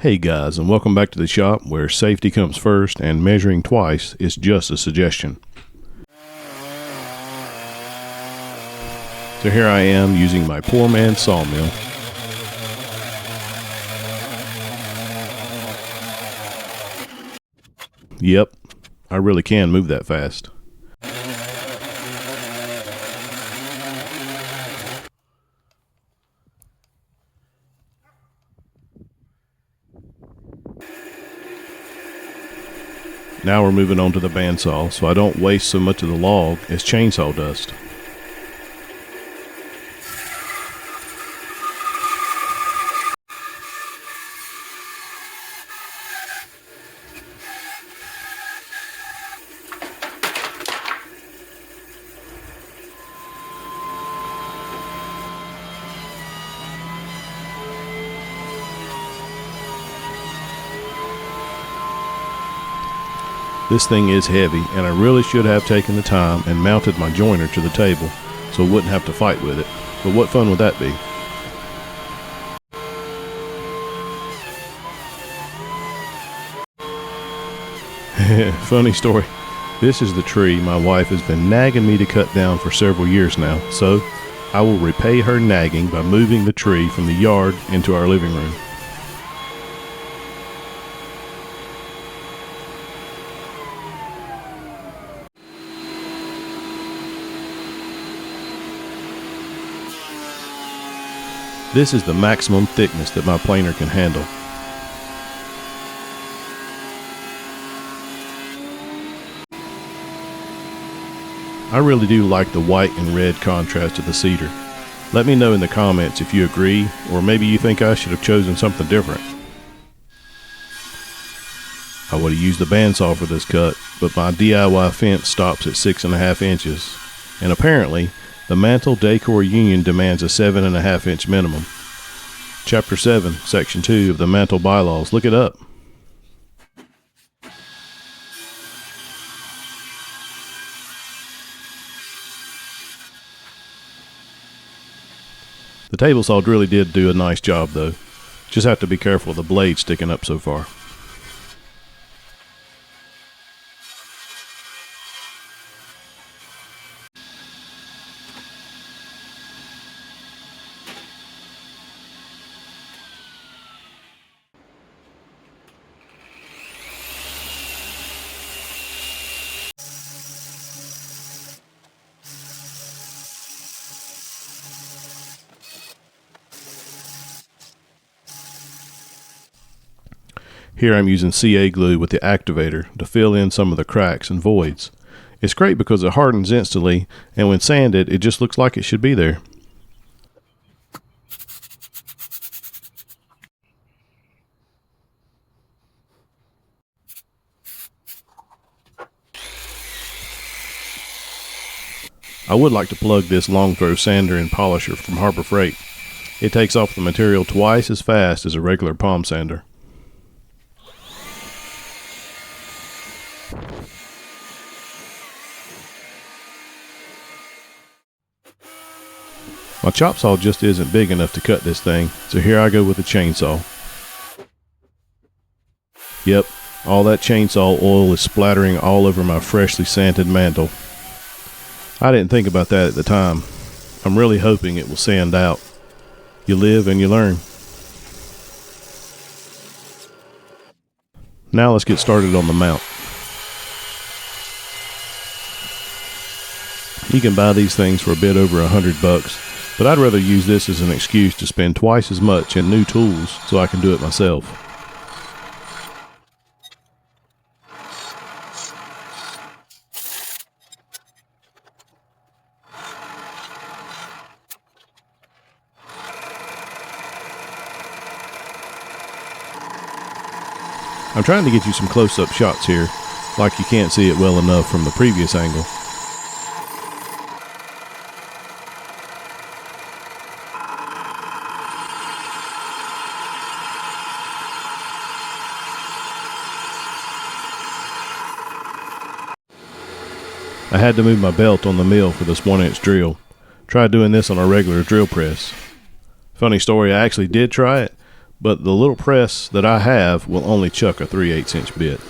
Hey guys, and welcome back to the shop where safety comes first and measuring twice is just a suggestion. So here I am using my poor man's sawmill. Yep, I really can move that fast. Now we're moving on to the bandsaw, so I don't waste so much of the log as chainsaw dust. This thing is heavy, and I really should have taken the time and mounted my joiner to the table so I wouldn't have to fight with it. But what fun would that be? Funny story. This is the tree my wife has been nagging me to cut down for several years now, so I will repay her nagging by moving the tree from the yard into our living room. This is the maximum thickness that my planer can handle. I really do like the white and red contrast of the cedar. Let me know in the comments if you agree, or maybe you think I should have chosen something different. I would have used the bandsaw for this cut, but my DIY fence stops at 6.5 inches, and apparently the mantel decor union demands a 7.5 inch minimum. Chapter 7, Section 2 of the mantel bylaws. Look it up. The table saw really did do a nice job though. Just have to be careful of the blade sticking up so far. Here I'm using CA glue with the activator to fill in some of the cracks and voids. It's great because it hardens instantly, and when sanded it just looks like it should be there. I would like to plug this long throw sander and polisher from Harbor Freight. It takes off the material twice as fast as a regular palm sander. My chop saw just isn't big enough to cut this thing, so here I go with a chainsaw. Yep, all that chainsaw oil is splattering all over my freshly sanded mantle. I didn't think about that at the time. I'm really hoping it will sand out. You live and you learn. Now let's get started on the mount. You can buy these things for a bit over $100, but I'd rather use this as an excuse to spend twice as much in new tools so I can do it myself. I'm trying to get you some close-up shots here, like you can't see it well enough from the previous angle. I had to move my belt on the mill for this 1-inch drill. Tried doing this on a regular drill press. Funny story, I actually did try it, but the little press that I have will only chuck a 3/8 inch bit.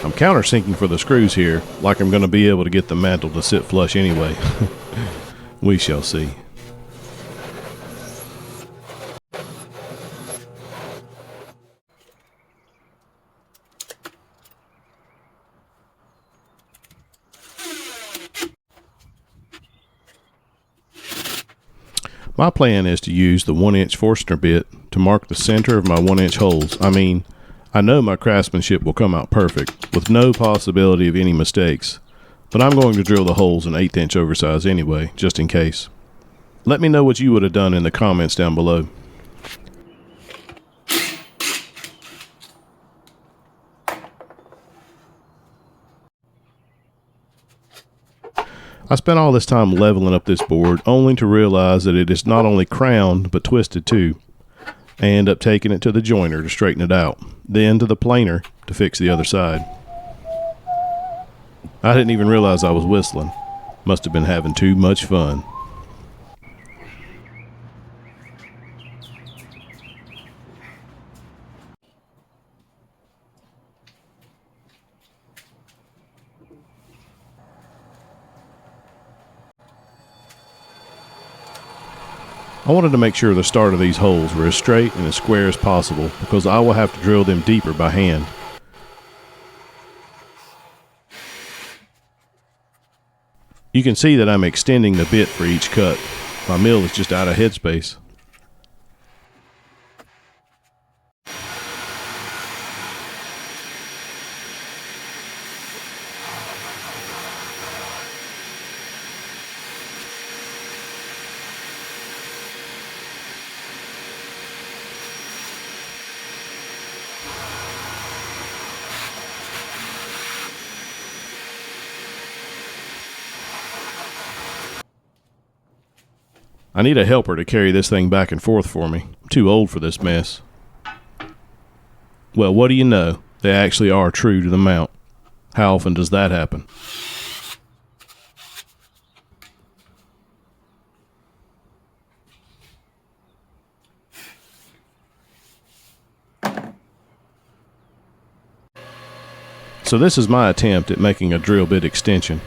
I'm countersinking for the screws here, like I'm going to be able to get the mantle to sit flush anyway. We shall see. My plan is to use the 1-inch Forstner bit to mark the center of my 1-inch holes. I know my craftsmanship will come out perfect, with no possibility of any mistakes, but I'm going to drill the holes an 1/8 inch oversize anyway, just in case. Let me know what you would have done in the comments down below. I spent all this time leveling up this board only to realize that it is not only crowned but twisted too. I end up taking it to the joiner to straighten it out, then to the planer to fix the other side. I didn't even realize I was whistling. Must have been having too much fun. I wanted to make sure the start of these holes were as straight and as square as possible because I will have to drill them deeper by hand. You can see that I'm extending the bit for each cut. My mill is just out of headspace. I need a helper to carry this thing back and forth for me. I'm too old for this mess. Well, what do you know? They actually are true to the mount. How often does that happen? So this is my attempt at making a drill bit extension.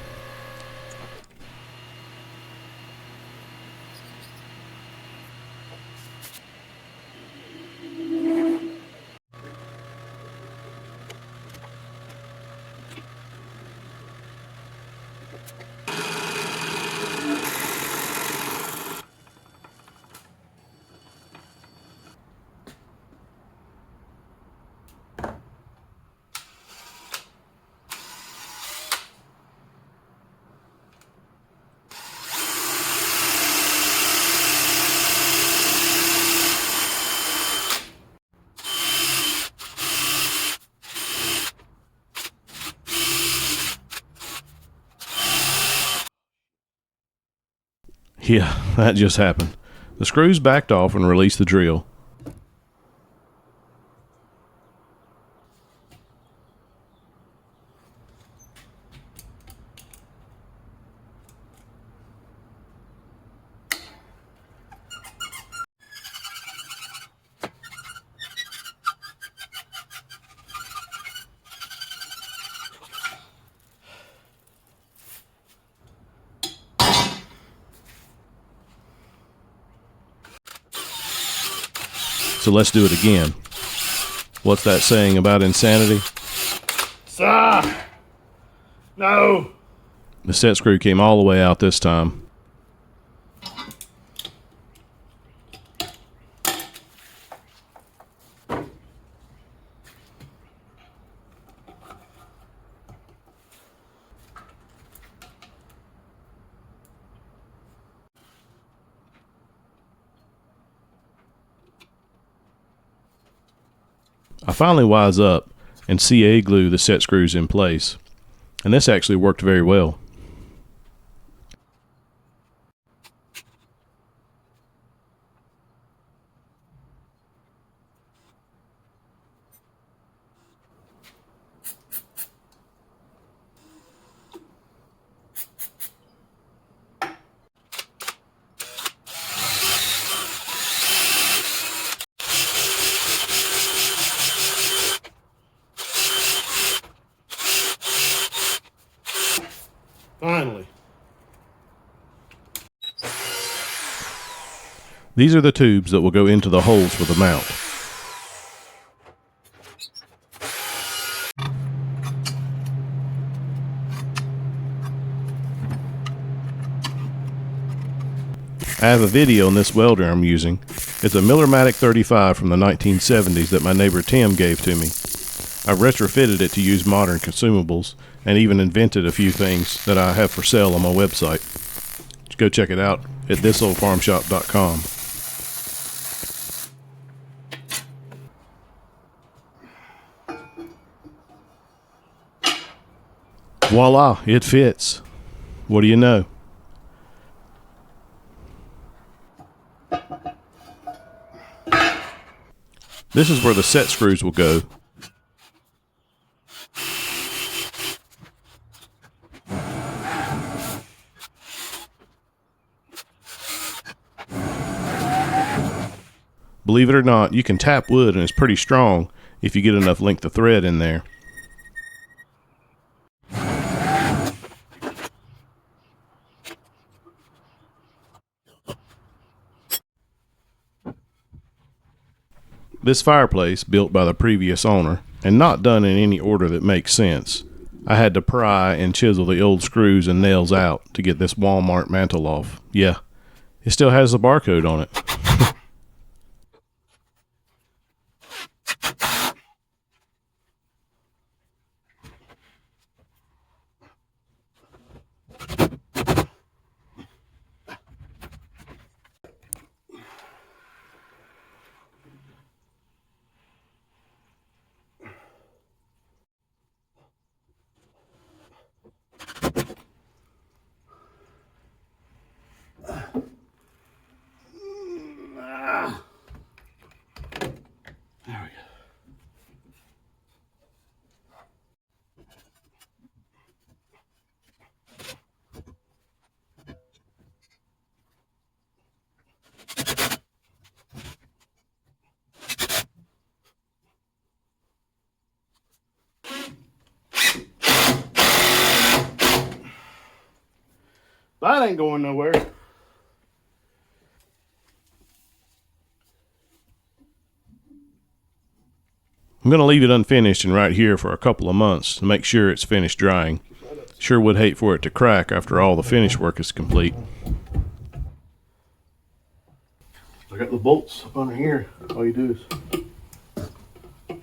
Yeah, that just happened. The screws backed off and released the drill. So let's do it again. What's that saying about insanity? Sir! No! The set screw came all the way out this time. I finally wise up and CA glue the set screws in place. And this actually worked very well. Finally. These are the tubes that will go into the holes for the mount. I have a video on this welder I'm using. It's a Millermatic 35 from the 1970s that my neighbor Tim gave to me. I retrofitted it to use modern consumables and even invented a few things that I have for sale on my website. Just go check it out at thisoldfarmshop.com. Voila, it fits. What do you know? This is where the set screws will go. Believe it or not, you can tap wood and it's pretty strong if you get enough length of thread in there. This fireplace, built by the previous owner, and not done in any order that makes sense. I had to pry and chisel the old screws and nails out to get this Walmart mantle off. Yeah, it still has the barcode on it. There we go. That ain't going nowhere. I'm going to leave it unfinished and right here for a couple of months to make sure it's finished drying. Sure would hate for it to crack after all the finish work is complete. I got the bolts up under here. All you do is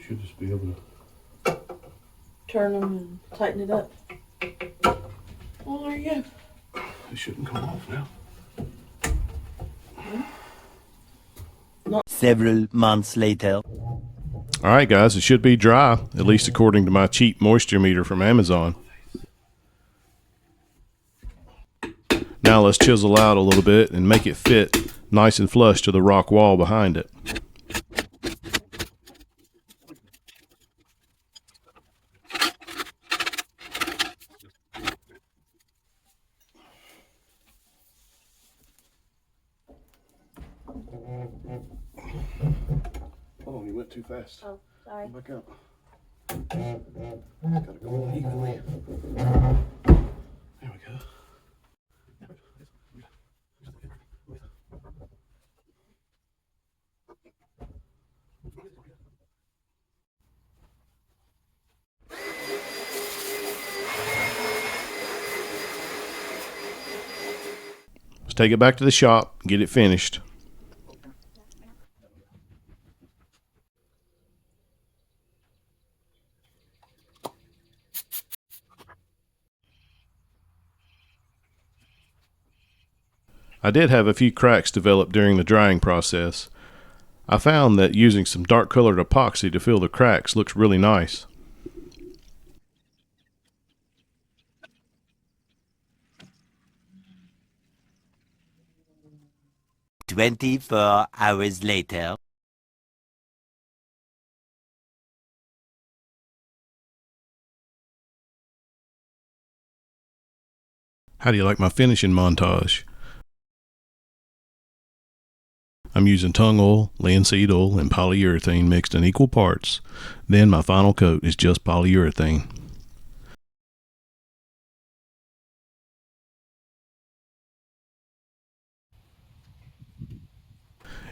should just be able to turn them and tighten it up. Well, there you go. They shouldn't come off now. Several months later. Alright guys, it should be dry, at least according to my cheap moisture meter from Amazon. Now let's chisel out a little bit and make it fit nice and flush to the rock wall behind it. Oh, you went too fast. Oh, sorry. Come back up. Gotta go evenly. There we go. Let's take it back to the shop and get it finished. I did have a few cracks develop during the drying process. I found that using some dark colored epoxy to fill the cracks looks really nice. 24 hours later. How do you like my finishing montage? I'm using tung oil, linseed oil, and polyurethane mixed in equal parts. Then my final coat is just polyurethane.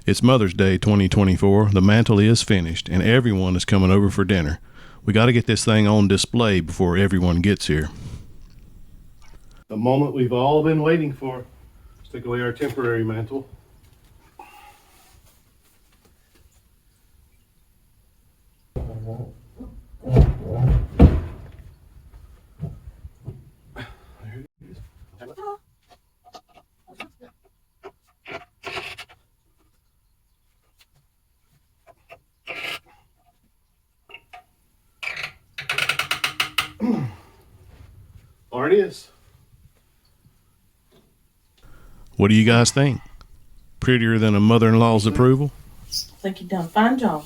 It's Mother's Day 2024. The mantle is finished and everyone is coming over for dinner. We got to get this thing on display before everyone gets here. The moment we've all been waiting for. Let's take away our temporary mantle. There it is. What do you guys think? Prettier than a mother-in-law's approval? I think you've done a fine job.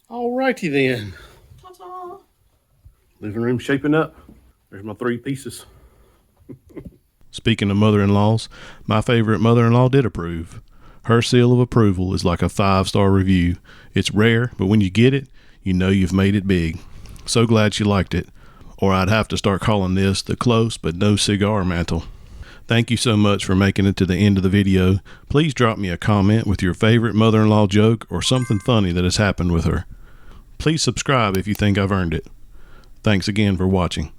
Alrighty then. Ta-ta. Living room shaping up. There's my 3 pieces. Speaking of mother-in-laws, my favorite mother-in-law did approve. Her seal of approval is like a 5-star review. It's rare, but when you get it, you know you've made it big. So glad she liked it. Or I'd have to start calling this the close but no cigar mantle. Thank you so much for making it to the end of the video. Please drop me a comment with your favorite mother-in-law joke or something funny that has happened with her. Please subscribe if you think I've earned it. Thanks again for watching.